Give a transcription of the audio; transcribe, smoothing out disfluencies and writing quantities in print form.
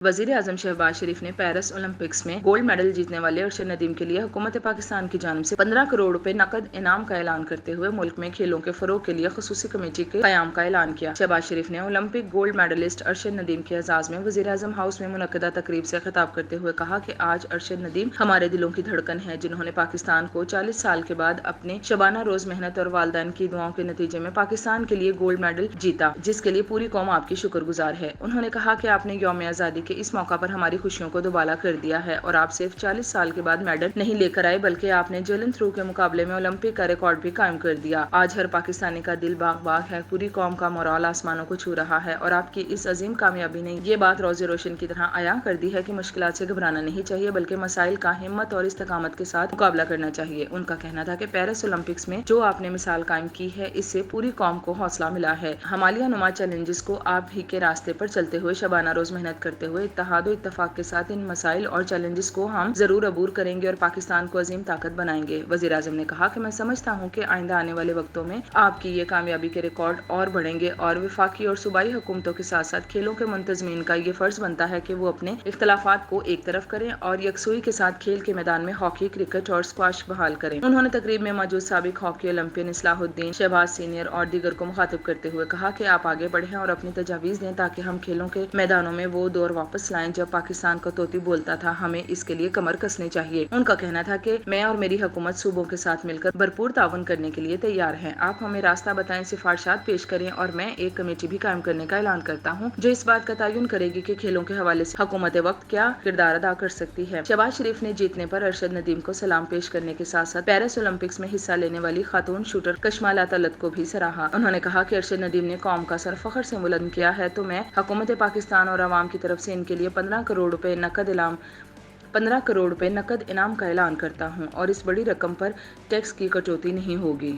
वजीर आजम शहबाज शरीफ ने Paris Olympics में गोल्ड मेडल जीतने वाले अरशद नदीम के लिए हुकूमत पाकिस्तान की जानिब से 15 करोड़ रुपए नकद इनाम का ऐलान करते हुए मुल्क में खेलों के फरोग के लिए खसूसी कमेटी के क़याम का ऐलान किया। शहबाज शरीफ ने Olympic gold medallist Arshad Nadeem के एजाज में वजीर आजम हाउस में मुनक्कदा तकरीब से खिताब करते हुए कहा कि आज अरशद नदीम हमारे दिलों की धड़कन है, जिन्होंने पाकिस्तान को 40 साल के बाद अपने शबाना रोज मेहनत और वालिदैन की दुआओं के नतीजे में पाकिस्तान के लिए गोल्ड मेडल जीता, जिसके लिए पूरी कौम आपकी शुक्रगुजार है। उन्होंने कहा कि आपने यौम आज़ादी के इस मौका पर हमारी खुशियों को दुबाला कर दिया है और आप सिर्फ 40 साल के बाद मेडल नहीं लेकर आए, बल्कि आपने जेवलिन थ्रो के मुकाबले में ओलंपिक का रिकॉर्ड भी कायम कर दिया। आज हर पाकिस्तानी का दिल बाग बाग है, पूरी कौम का मोराल आसमानों को छू रहा है और आपकी इस अजीम कामयाबी ने ये बात रोज़े रोशन की तरह आया कर दी है कि मुश्किलात से घबराना नहीं चाहिए, बल्कि मसाइल का हिम्मत और इस्तकामत के साथ मुकाबला करना चाहिए। उनका कहना था कि पेरिस ओलंपिक्स में जो आपने मिसाल कायम की है, इससे पूरी कौम को हौसला मिला है। हमालिया नुमा चैलेंजेस को आप ही के रास्ते पर चलते हुए शबाना रोज मेहनत करते हुए इत्तेहाद और इत्तफाक के साथ इन मसाइल और चैलेंजेस को हम जरूर अबूर करेंगे और पाकिस्तान को अजीम ताकत बनाएंगे। वजीर आजम ने कहा कि मैं समझता हूँ कि आइंदा आने वाले वक्तों में आपकी ये कामयाबी के रिकॉर्ड और बढ़ेंगे और वफाकी और सूबाई हुकूमतों के साथ साथ खेलों के मुंतजमीन का ये फर्ज बनता है कि वो अपने इख्तलाफात को एक तरफ करें और यकसुई के साथ खेल के मैदान में हॉकी, क्रिकेट और स्क्वाश बहाल करें। उन्होंने तकरीब में मौजूद साबिक hockey Olympian Islahuddin Shahbaz senior और दीगर को मुखातिब करते हुए कहा कि आप आगे बढ़ें और अपनी तजावीज दें ताकि हम खेलों के मैदानों में वो दौर वापस लाएं जब पाकिस्तान का तोती बोलता था। हमें इसके लिए कमर कसनी चाहिए। उनका कहना था कि मैं और मेरी हुकूमत सूबों के साथ मिलकर भरपूर ताउन करने के लिए तैयार हैं। आप हमें रास्ता बताएं, सिफारिशात पेश करें और मैं एक कमेटी भी कायम करने का ऐलान करता हूं जो इस बात का तयन करेगी कि खेलों के हवाले से हुकूमत वक्त क्या किरदार अदा कर सकती है। शहबाज शरीफ ने जीतने पर अरशद नदीम को सलाम पेश करने के साथ साथ पेरिस ओलंपिक्स में हिस्सा लेने वाली खातून शूटर कशमाला तलत को भी सराहा। उन्होंने कहा कि अरशद नदीम ने कौम का सर फख्र से बुलंद किया है, तो मैं हुकूमत पाकिस्तान और अवाम की तरफ से इनके लिए 15 करोड़ रुपए नकद इनाम का ऐलान करता हूं और इस बड़ी रकम पर टैक्स की कटौती नहीं होगी।